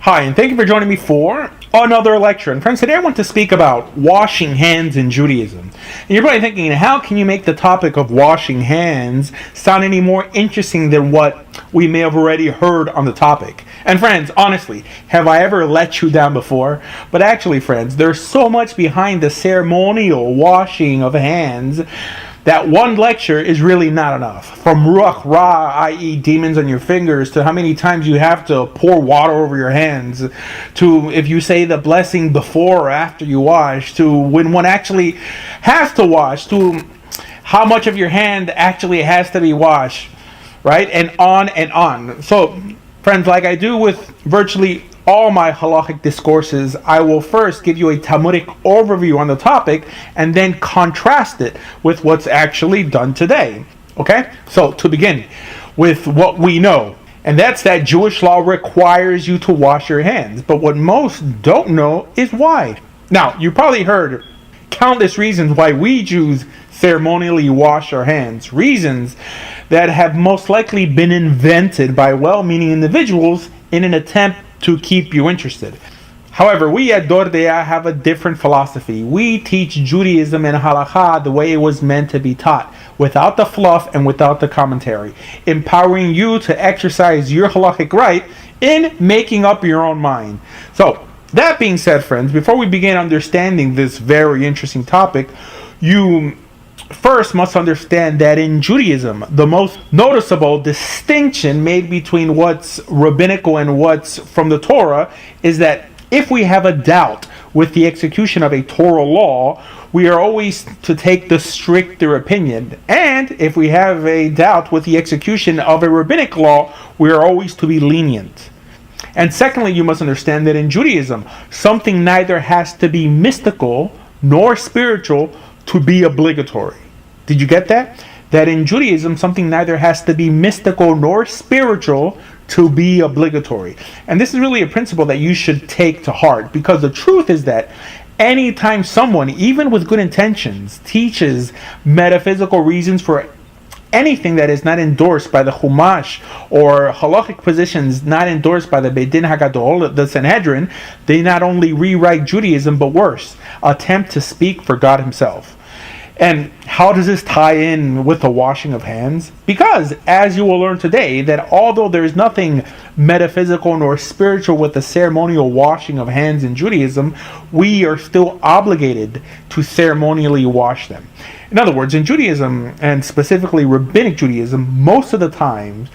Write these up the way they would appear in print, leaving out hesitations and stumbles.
Hi, and thank you for joining me for another lecture. And friends, today I want to speak about washing hands in Judaism. And you're probably thinking, how can you make the topic of washing hands sound any more interesting than what we may have already heard on the topic? And friends, honestly, have I ever let you down before? But actually, friends, there's so much behind the ceremonial washing of hands that one lecture is really not enough. From ruach ra, i.e. demons on your fingers, to how many times you have to pour water over your hands, to if you say the blessing before or after you wash, to when one actually has to wash, to how much of your hand actually has to be washed, right? And on and on. So, friends, like I do with virtually all my halachic discourses, I will first give you a Talmudic overview on the topic and then contrast it with what's actually done today. Okay? So, to begin with what we know, and that's that Jewish law requires you to wash your hands. But what most don't know is why. Now, you probably heard countless reasons why we Jews ceremonially wash our hands. Reasons that have most likely been invented by well-meaning individuals in an attempt to keep you interested. However, we at Dor Deah have a different philosophy. We teach Judaism and halakha the way it was meant to be taught, without the fluff and without the commentary, empowering you to exercise your halachic right in making up your own mind. So, that being said, friends, before we begin understanding this very interesting topic, you first must understand that in Judaism, the most noticeable distinction made between what's rabbinical and what's from the Torah is that if we have a doubt with the execution of a Torah law, we are always to take the stricter opinion. And if we have a doubt with the execution of a rabbinic law, we are always to be lenient. And secondly, you must understand that in Judaism, something neither has to be mystical nor spiritual to be obligatory. Did you get that? That in Judaism, something neither has to be mystical nor spiritual to be obligatory. And this is really a principle that you should take to heart, because the truth is that anytime someone, even with good intentions, teaches metaphysical reasons for anything that is not endorsed by the Chumash or halachic positions not endorsed by the Beit Din HaGadol, the Sanhedrin, they not only rewrite Judaism, but worse, attempt to speak for God himself. And how does this tie in with the washing of hands? Because, as you will learn today, that although there is nothing metaphysical nor spiritual with the ceremonial washing of hands in Judaism, we are still obligated to ceremonially wash them. In other words, in Judaism, and specifically Rabbinic Judaism, most of the time,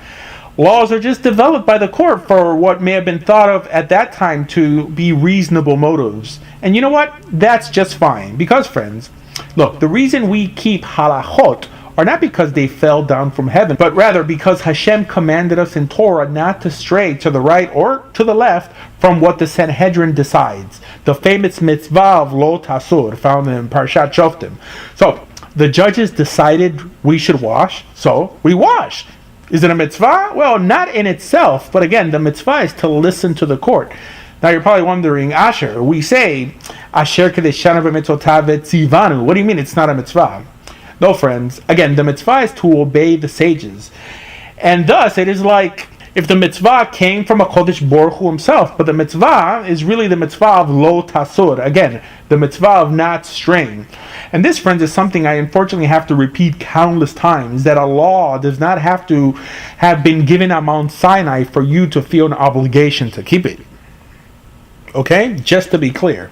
laws are just developed by the court for what may have been thought of at that time to be reasonable motives. And you know what? That's just fine. Because, friends, look, the reason we keep halachot are not because they fell down from heaven, but rather because Hashem commanded us in Torah not to stray to the right or to the left from what the Sanhedrin decides. The famous mitzvah of lo tasur, found in Parshat Shoftim. So, the judges decided we should wash, so we wash. Is it a mitzvah? Well, not in itself, but again, the mitzvah is to listen to the court. Now you're probably wondering, Asher, we say, Asher kedeshanu v'mitzotav v'tzivanu. What do you mean it's not a mitzvah? No, friends. Again, the mitzvah is to obey the sages. And thus, it is like if the mitzvah came from a Kodesh Baruch Hu himself, but the mitzvah is really the mitzvah of lo tasur. Again, the mitzvah of not straying. And this, friends, is something I unfortunately have to repeat countless times, that a law does not have to have been given at Mount Sinai for you to feel an obligation to keep it. Okay? Just to be clear.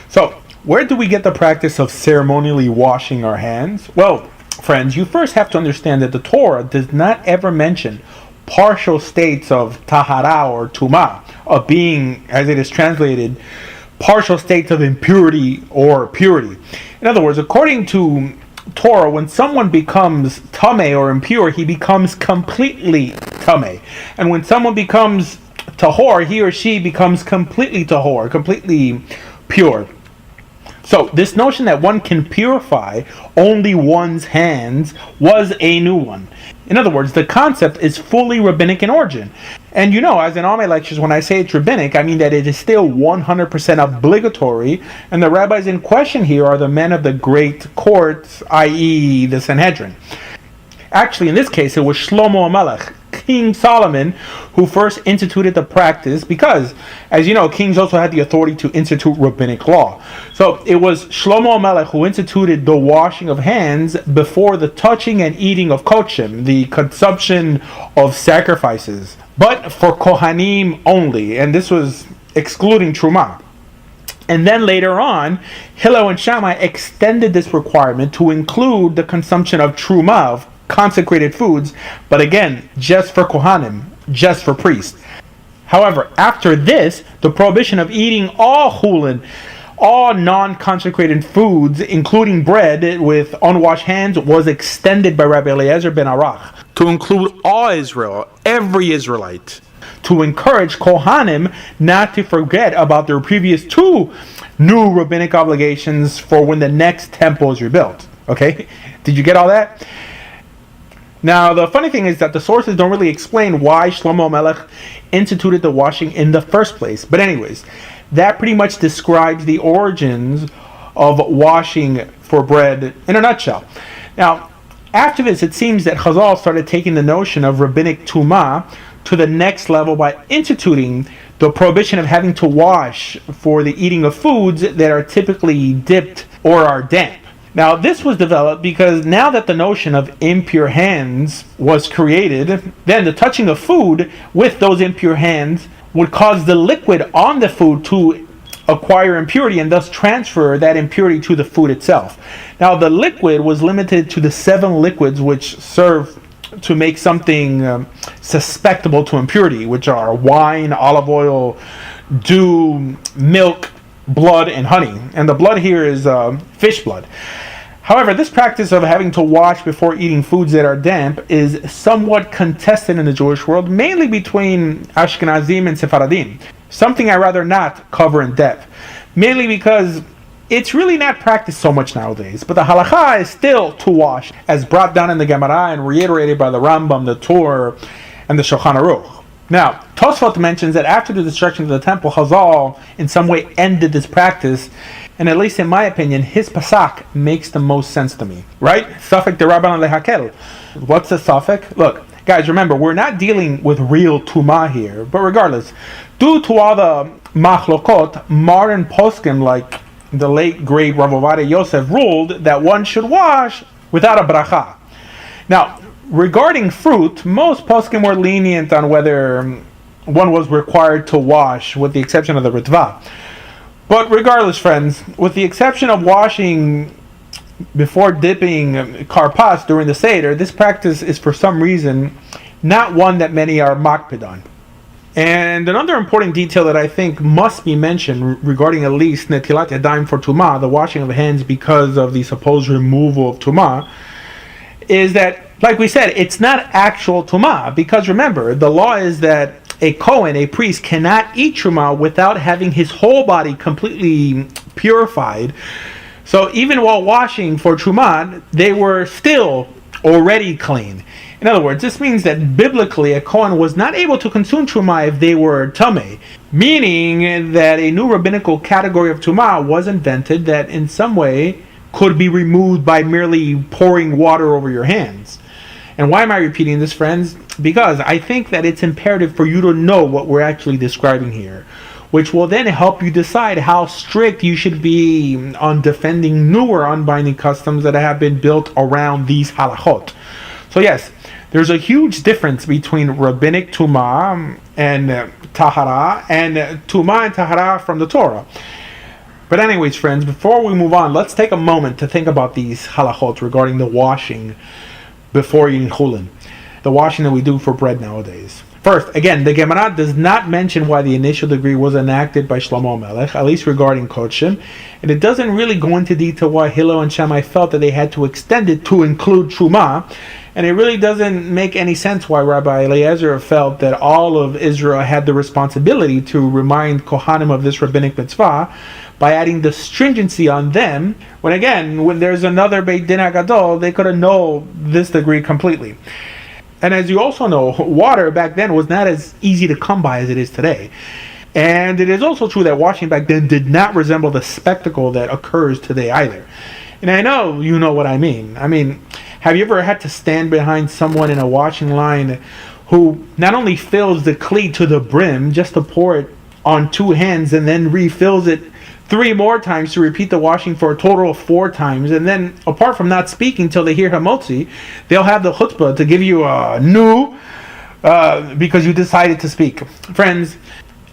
So, where do we get the practice of ceremonially washing our hands? Well, friends, you first have to understand that the Torah does not ever mention partial states of tahara or tumah, of being, as it is translated, partial states of impurity or purity. In other words, according to Torah, when someone becomes tameh or impure, he becomes completely tameh. And when someone becomes tahor, he or she becomes completely tahor, completely pure. So, this notion that one can purify only one's hands was a new one. In other words, the concept is fully rabbinic in origin. And you know, as in all my lectures, when I say it's rabbinic, I mean that it is still 100% obligatory, and the rabbis in question here are the men of the great courts, i.e. the Sanhedrin. Actually, in this case, it was Shlomo HaMelech, King Solomon who first instituted the practice because, as you know, kings also had the authority to institute rabbinic law. So it was Shlomo Melech who instituted the washing of hands before the touching and eating of kochim, the consumption of sacrifices, but for Kohanim only, and this was excluding Trumah. And then later on, Hillel and Shammai extended this requirement to include the consumption of Trumah, of consecrated foods, but again, just for Kohanim, just for priests. However, after this, the prohibition of eating all chulin, all non-consecrated foods, including bread with unwashed hands, was extended by Rabbi Eliezer ben Arach to include all Israel, every Israelite, to encourage Kohanim not to forget about their previous two new rabbinic obligations for when the next temple is rebuilt. Okay? Did you get all that? Now, the funny thing is that the sources don't really explain why Shlomo Melech instituted the washing in the first place. But anyways, that pretty much describes the origins of washing for bread in a nutshell. Now, after this, it seems that Chazal started taking the notion of rabbinic tumah to the next level by instituting the prohibition of having to wash for the eating of foods that are typically dipped or are damp. Now, this was developed because now that the notion of impure hands was created, then the touching of food with those impure hands would cause the liquid on the food to acquire impurity and thus transfer that impurity to the food itself. Now, the liquid was limited to the 7 liquids which serve to make something susceptible to impurity, which are wine, olive oil, dew, milk, blood, and honey. And the blood here is fish blood. However, this practice of having to wash before eating foods that are damp is somewhat contested in the Jewish world, mainly between Ashkenazim and Sephardim, something I rather not cover in depth, mainly because it's really not practiced so much nowadays. But the halakha is still to wash, as brought down in the Gemara and reiterated by the Rambam, the Torah, and the Shulchan Aruch. Now, Tosfot mentions that after the destruction of the temple, Chazal in some way ended this practice, and at least in my opinion, his pasak makes the most sense to me. Right? Safek derabanan lehakel. What's the safek? Look, guys, remember, we're not dealing with real tumah here, but regardless, due to all the machlokot, modern poskim like the late great Rav Ovadia Yosef ruled that one should wash without a bracha. Now, regarding fruit, most poskim were lenient on whether one was required to wash, with the exception of the Ritva. But regardless, friends, with the exception of washing before dipping karpas during the Seder, this practice is for some reason not one that many are makpid on. And another important detail that I think must be mentioned regarding at least netilat yadayim for tumah, the washing of hands because of the supposed removal of tumah, is that, like we said, it's not actual tumah, because remember, the law is that a Kohen, a priest, cannot eat truma without having his whole body completely purified. So even while washing for truma, they were still already clean. In other words, this means that biblically a Kohen was not able to consume truma if they were tameh, meaning that a new rabbinical category of truma was invented that in some way could be removed by merely pouring water over your hands. And why am I repeating this, friends? Because I think that it's imperative for you to know what we're actually describing here, which will then help you decide how strict you should be on defending newer unbinding customs that have been built around these halachot. So yes, there's a huge difference between rabbinic tumah and tahara, and tumah and tahara from the Torah. But anyways, friends, before we move on, let's take a moment to think about these halachot regarding the washing before eating chulin, the washing that we do for bread nowadays. First, again, the Gemara does not mention why the initial decree was enacted by Shlomo Melech, at least regarding kochim, and it doesn't really go into detail why Hillel and Shammai felt that they had to extend it to include truma, and it really doesn't make any sense why Rabbi Eliezer felt that all of Israel had the responsibility to remind Kohanim of this rabbinic mitzvah by adding the stringency on them, when again, when there's another Beit Din HaGadol, they could have known this degree completely. And as you also know, water back then was not as easy to come by as it is today. And it is also true that washing back then did not resemble the spectacle that occurs today either. And I know you know what I mean. I mean, have you ever had to stand behind someone in a washing line who not only fills the kli to the brim just to pour it on 2 hands and then refills it 3 more times to repeat the washing for a total of 4 times, and then apart from not speaking till they hear hamotzi, they'll have the chutzpah to give you a new because you decided to speak. Friends,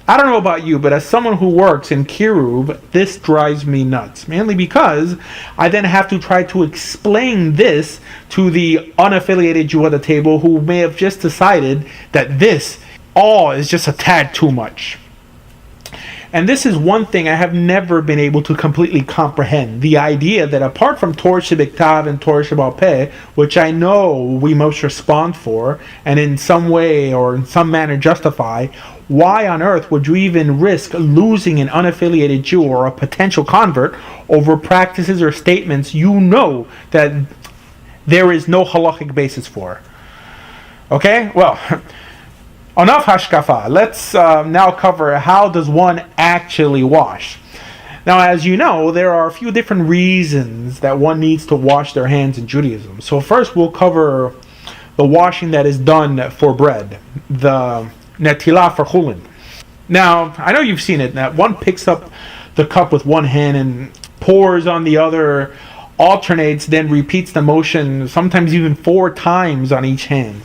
I don't know about you, but as someone who works in Kiruv, this drives me nuts. Mainly because I then have to try to explain this to the unaffiliated Jew at the table who may have just decided that this all is just a tad too much. And this is one thing I have never been able to completely comprehend. The idea that apart from Torah Shebiktav and Torah Shebal Peh, which I know we must respond for, and in some way or in some manner justify, why on earth would you even risk losing an unaffiliated Jew or a potential convert over practices or statements you know that there is no halachic basis for? Okay? Well, enough hashkafa. Let's now cover how does one actually wash. Now, as you know, there are a few different reasons that one needs to wash their hands in Judaism. So first we'll cover the washing that is done for bread, the netilah for chulin. Now, I know you've seen it, that one picks up the cup with one hand and pours on the other, alternates, then repeats the motion, sometimes even 4 times on each hand.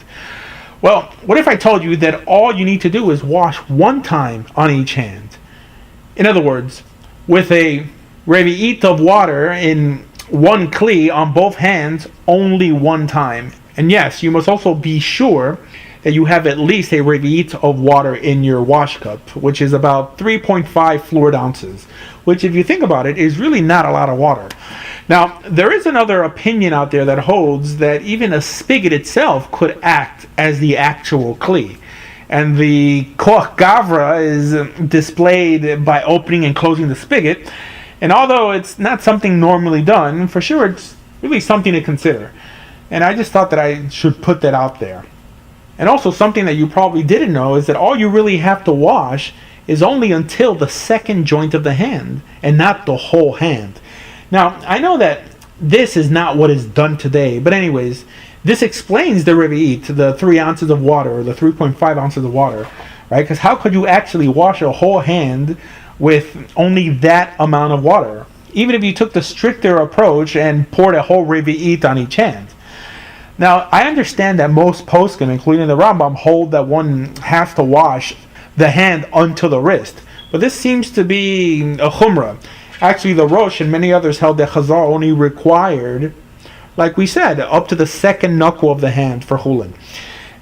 Well, what if I told you that all you need to do is wash 1 time on each hand? In other words, with a revi'it of water in 1 kli on both hands, only 1 time. And yes, you must also be sure that you have at least a revi'it of water in your wash cup, which is about 3.5 fluid ounces, which if you think about it is really not a lot of water. Now, there is another opinion out there that holds that even a spigot itself could act as the actual kli. And the koach gavra is displayed by opening and closing the spigot. And although it's not something normally done, for sure it's really something to consider. And I just thought that I should put that out there. And also something that you probably didn't know is that all you really have to wash is only until the second joint of the hand and not the whole hand. Now, I know that this is not what is done today, but anyways, this explains the revi'it, the 3 ounces of water, or the 3.5 ounces of water, right? Because how could you actually wash a whole hand with only that amount of water? Even if you took the stricter approach and poured a whole revi'it on each hand. Now, I understand that most poskim, including the Rambam, hold that one has to wash the hand until the wrist. But this seems to be a chumrah. Actually, the Rosh and many others held that Chazal only required, like we said, up to the second knuckle of the hand for chulin,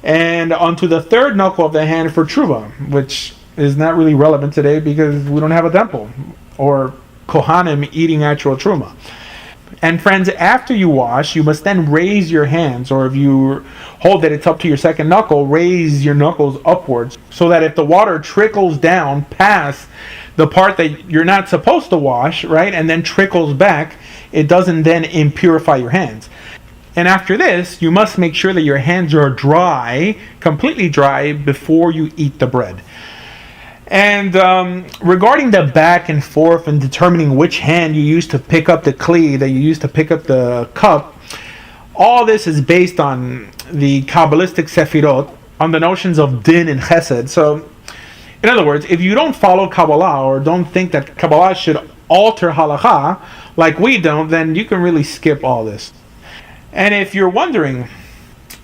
and onto the third knuckle of the hand for truva, which is not really relevant today because we don't have a temple or kohanim eating actual truma. And friends, after you wash, you must then raise your hands, or if you hold that it's up to your second knuckle, raise your knuckles upwards, so that if the water trickles down past the part that you're not supposed to wash, right, and then trickles back, it doesn't then impurify your hands. And after this, you must make sure that your hands are dry, completely dry, before you eat the bread. And regarding the back and forth and determining which hand you use to pick up the kli, that you use to pick up the cup, all this is based on the Kabbalistic Sefirot, on the notions of din and chesed. So, in other words, if you don't follow Kabbalah or don't think that Kabbalah should alter halacha like we don't, then you can really skip all this. And if you're wondering,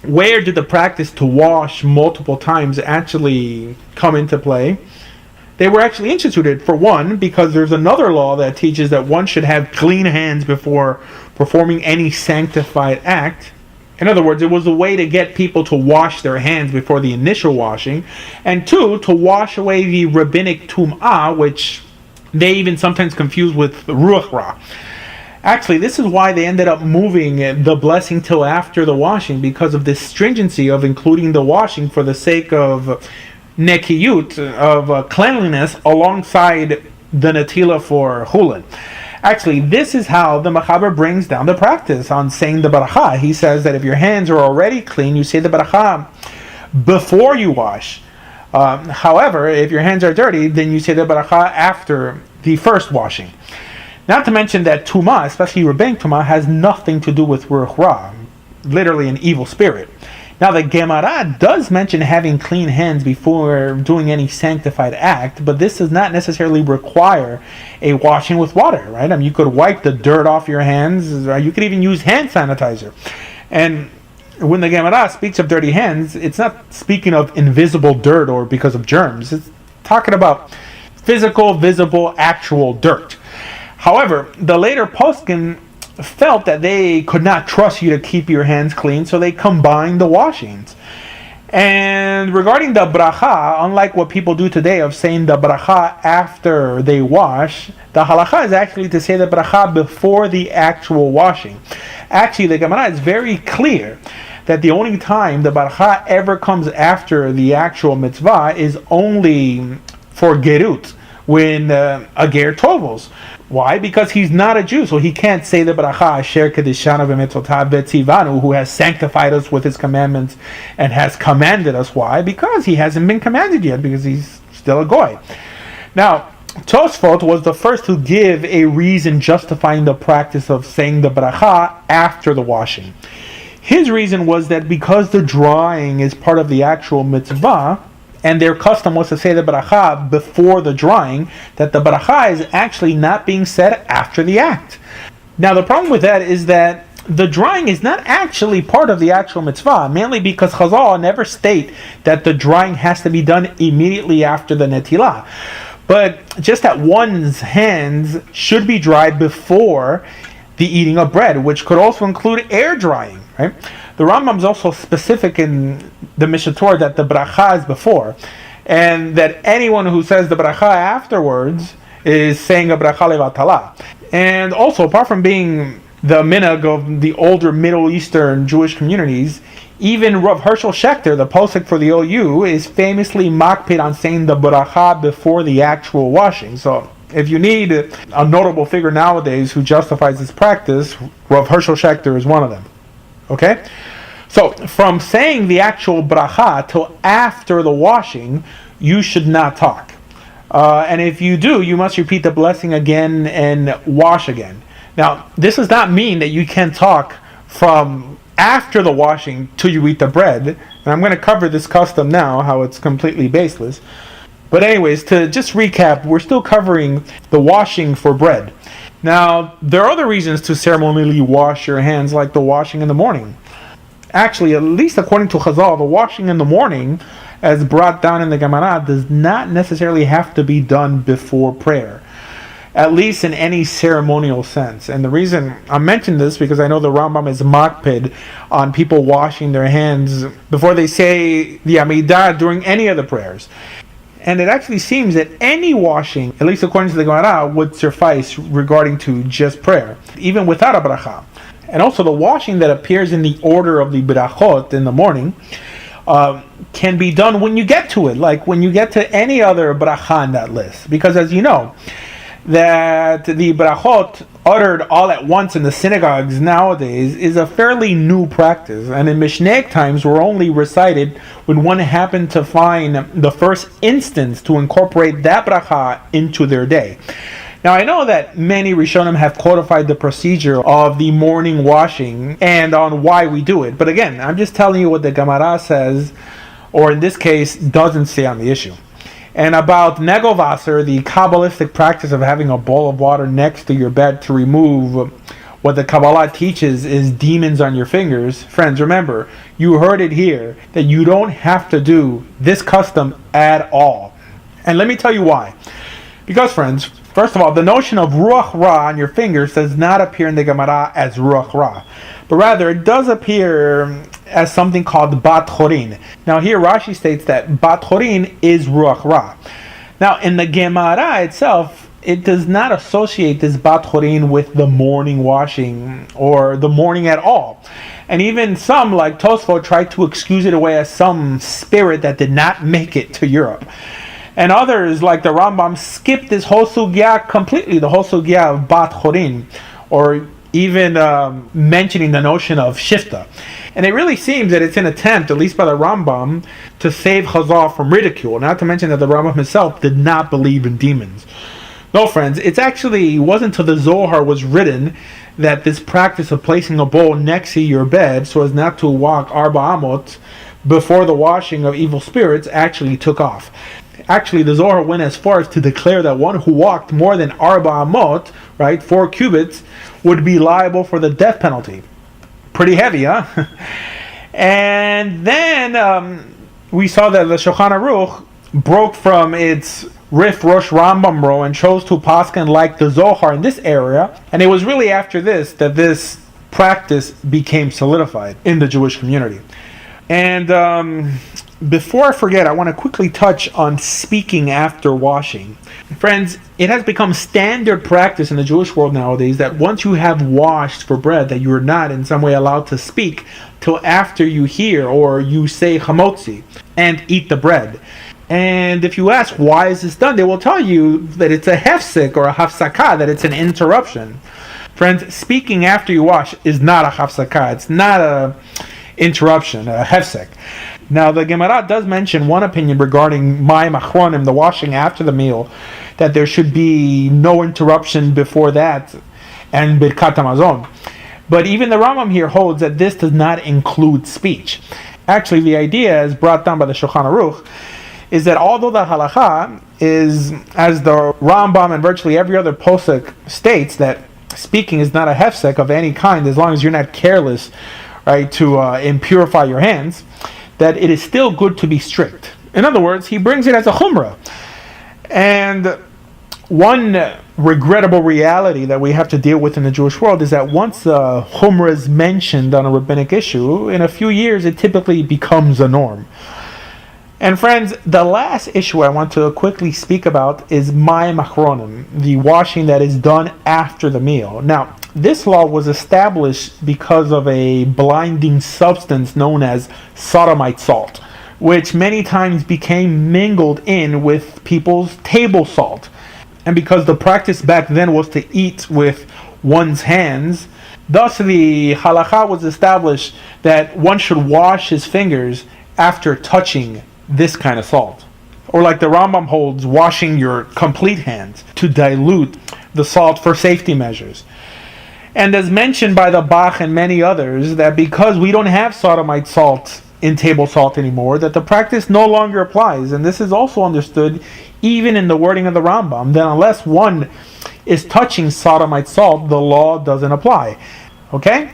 where did the practice to wash multiple times actually come into play? They were actually instituted, for one, because there's another law that teaches that one should have clean hands before performing any sanctified act. In other words, it was a way to get people to wash their hands before the initial washing. And 2, to wash away the rabbinic tum'ah, which they even sometimes confuse with ruach ra. Actually, this is why they ended up moving the blessing till after the washing, because of this stringency of including the washing for the sake of nekiyut, of cleanliness, alongside the netilah for chulin. Actually, this is how the Machaber brings down the practice on saying the baracha. He says that if your hands are already clean, you say the baracha before you wash. However, if your hands are dirty, then you say the baracha after the first washing. Not to mention that tumah, especially rabbinic tumah, has nothing to do with ruach ra, literally an evil spirit. Now, the Gemara does mention having clean hands before doing any sanctified act, but this does not necessarily require a washing with water, right? I mean, you could wipe the dirt off your hands, or you could even use hand sanitizer. And when the Gemara speaks of dirty hands, it's not speaking of invisible dirt or because of germs. It's talking about physical, visible, actual dirt. However, the later poskim felt that they could not trust you to keep your hands clean, so they combined the washings. And regarding the bracha, unlike what people do today of saying the bracha after they wash, the halacha is actually to say the bracha before the actual washing. Actually, the Gemara is very clear that the only time the bracha ever comes after the actual mitzvah is only for gerut, when a ger tovos. Why? Because he's not a Jew, so he can't say the bracha Asher Kedishanu v'Mitzvotav v'Tzivanu, who has sanctified us with his commandments and has commanded us. Why? Because he hasn't been commanded yet, because he's still a goy. Now, Tosfot was the first to give a reason justifying the practice of saying the bracha after the washing. His reason was that because the drying is part of the actual mitzvah, and their custom was to say the bracha before the drying, that the bracha is actually not being said after the act. Now, the problem with that is that the drying is not actually part of the actual mitzvah, mainly because Chazal never state that the drying has to be done immediately after the netilah, but just that one's hands should be dried before the eating of bread, which could also include air drying, right? The Rambam is also specific in the Mishnah Torah that the bracha is before, and that anyone who says the bracha afterwards is saying a bracha levatala. And also, apart from being the minhag of the older Middle Eastern Jewish communities, even Rav Hershel Schechter, the posek for the OU, is famously makpid on saying the bracha before the actual washing. So, if you need a notable figure nowadays who justifies this practice, Rav Hershel Schechter is one of them. Okay? So, from saying the actual bracha till after the washing, you should not talk. And if you do, you must repeat the blessing again and wash again. Now, this does not mean that you can talk from after the washing till you eat the bread. And I'm going to cover this custom now, how it's completely baseless. But anyways, to just recap, we're still covering the washing for bread. Now, there are other reasons to ceremonially wash your hands, like the washing in the morning. Actually, at least according to Chazal, the washing in the morning, as brought down in the Gemara, does not necessarily have to be done before prayer, at least in any ceremonial sense. And the reason I'm mentioning this, because I know the Rambam is makpid on people washing their hands before they say the Amidah during any of the prayers. And it actually seems that any washing, at least according to the Gemara, would suffice regarding to just prayer, even without a bracha. And also the washing that appears in the order of the brachot in the morning can be done when you get to it, like when you get to any other bracha on that list. Because as you know, that the brachot uttered all at once in the synagogues nowadays is a fairly new practice, and in Mishnaic times were only recited when one happened to find the first instance to incorporate that bracha into their day. Now, I know that many Rishonim have codified the procedure of the morning washing and on why we do it, but again, I'm just telling you what the Gemara says, or in this case, doesn't say on the issue. And about negovasser, the Kabbalistic practice of having a bowl of water next to your bed to remove what the Kabbalah teaches is demons on your fingers. Friends, remember, you heard it here, that you don't have to do this custom at all. And let me tell you why. Because, friends, first of all, the notion of Ruach Ra on your fingers does not appear in the Gemara as Ruach Ra, but rather it does appear as something called Bat Chorin. Now here Rashi states that Bat Chorin is Ruach Ra. Now in the Gemara itself, it does not associate this Bat Chorin with the morning washing or the morning at all. And even some, like Tosfot, tried to excuse it away as some spirit that did not make it to Europe. And others, like the Rambam, skipped this whole sugya completely, the whole sugya of Bat Chorin, or even mentioning the notion of shifta. And it really seems that it's an attempt, at least by the Rambam, to save Chazal from ridicule, not to mention that the Rambam himself did not believe in demons. No, friends, it wasn't until the Zohar was written that this practice of placing a bowl next to your bed so as not to walk Arba Amot before the washing of evil spirits actually took off. Actually, the Zohar went as far as to declare that one who walked more than Arba Amot, right, 4 cubits, would be liable for the death penalty. Pretty heavy, huh? And then we saw that the Shulchan Aruch broke from its Rif Rosh Rambam row and chose to paskin like the Zohar in this area, and it was really after this that this practice became solidified in the Jewish community. And before I forget, I want to quickly touch on speaking after washing. Friends, it has become standard practice in the Jewish world nowadays that once you have washed for bread, that you are not in some way allowed to speak till after you hear or you say chamotzi and eat the bread. And if you ask why is this done, they will tell you that it's a hefsek or a hafsakah, that it's an interruption. Friends, speaking after you wash is not a hafsakah. It's not a interruption, a hefsek. Now, the Gemara does mention one opinion regarding mayim achronim, the washing after the meal, that there should be no interruption before that, and birkat hamazon. But even the Rambam here holds that this does not include speech. Actually, the idea, as brought down by the Shulchan Aruch, is that although the halacha is, as the Rambam and virtually every other posek states, that speaking is not a hefsek of any kind as long as you're not careless, right, to impurify your hands, that it is still good to be strict. In other words, he brings it as a chumrah. And one regrettable reality that we have to deal with in the Jewish world is that once chumrah is mentioned on a rabbinic issue, in a few years it typically becomes a norm. And friends, the last issue I want to quickly speak about is mayim achronim, the washing that is done after the meal. Now, this law was established because of a blinding substance known as sodomite salt, which many times became mingled in with people's table salt. And because the practice back then was to eat with one's hands, thus the halakha was established that one should wash his fingers after touching this kind of salt. Or like the Rambam holds, washing your complete hands to dilute the salt for safety measures. And as mentioned by the Bach and many others, that because we don't have sodomite salt in table salt anymore, that the practice no longer applies. And this is also understood even in the wording of the Rambam, that unless one is touching sodomite salt, the law doesn't apply. Okay?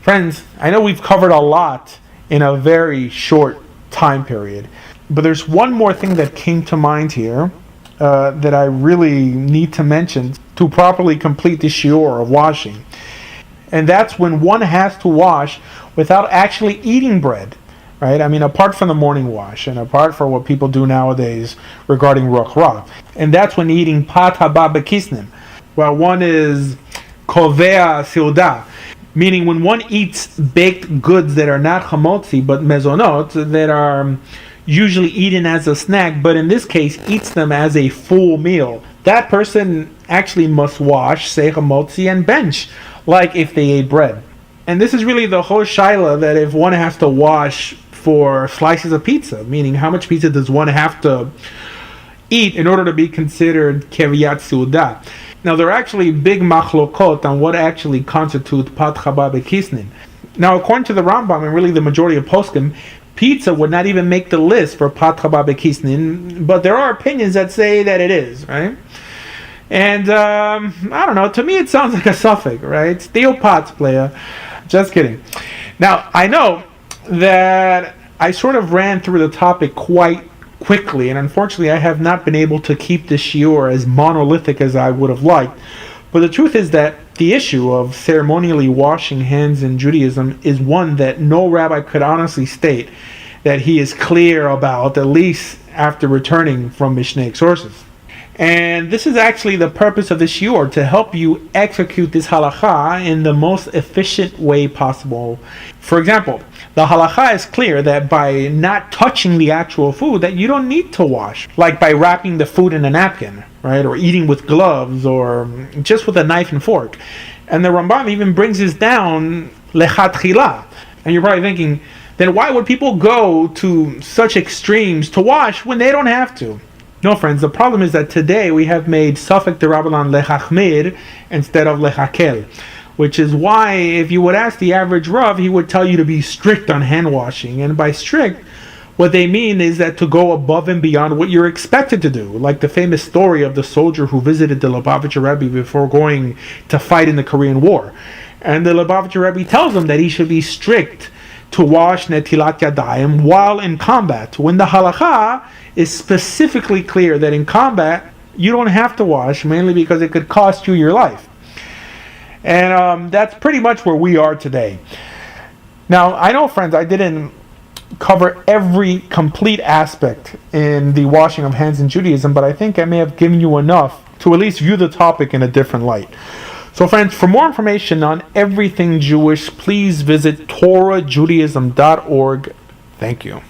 Friends, I know we've covered a lot in a very short time period, but there's one more thing that came to mind here that I really need to mention to properly complete the shiur of washing. And that's when one has to wash without actually eating bread, right? I mean, apart from the morning wash and apart from what people do nowadays regarding ruach ra. And that's when eating pat haba bekisnim, while one is kovea silda, meaning when one eats baked goods that are not chamotzi but mezonot, that are usually eaten as a snack, but in this case eats them as a full meal, that person actually must wash, say chamotzi, and bench, like if they ate bread. And this is really the whole shaila, that if one has to wash for slices of pizza, meaning how much pizza does one have to eat in order to be considered keviyat suda. Now, there are actually big machlokot on what actually constitutes pat chaba bekisnin. Now, according to the Rambam and really the majority of poskim, pizza would not even make the list for pat chaba bekisnin, but there are opinions that say that it is, right? And I don't know, to me it sounds like a suffix, right? Steel pots, player. Just kidding. Now, I know that I sort of ran through the topic quite quickly, and unfortunately I have not been able to keep this shiur as monolithic as I would have liked. But the truth is that the issue of ceremonially washing hands in Judaism is one that no rabbi could honestly state that he is clear about, at least after returning from Mishnaic sources. And this is actually the purpose of this shiur, to help you execute this halakha in the most efficient way possible. For example, the halakha is clear that by not touching the actual food, that you don't need to wash, like by wrapping the food in a napkin, right, or eating with gloves, or just with a knife and fork. And the Rambam even brings this down lechatchila. And you're probably thinking, then why would people go to such extremes to wash when they don't have to? No, friends, the problem is that today we have made Safek Derabanan lechachmir instead of lechakel, which is why if you would ask the average Rav, he would tell you to be strict on hand washing. And by strict, what they mean is that to go above and beyond what you're expected to do. Like the famous story of the soldier who visited the Lubavitcher Rebbe before going to fight in the Korean War. And the Lubavitcher Rebbe tells him that he should be strict to wash netilat yadayim while in combat, when the halakha is specifically clear that in combat you don't have to wash, mainly because it could cost you your life. And that's pretty much where we are today. Now, I know, friends, I didn't cover every complete aspect in the washing of hands in Judaism, but I think I may have given you enough to at least view the topic in a different light. So, friends, for more information on everything Jewish, please visit TorahJudaism.org. Thank you.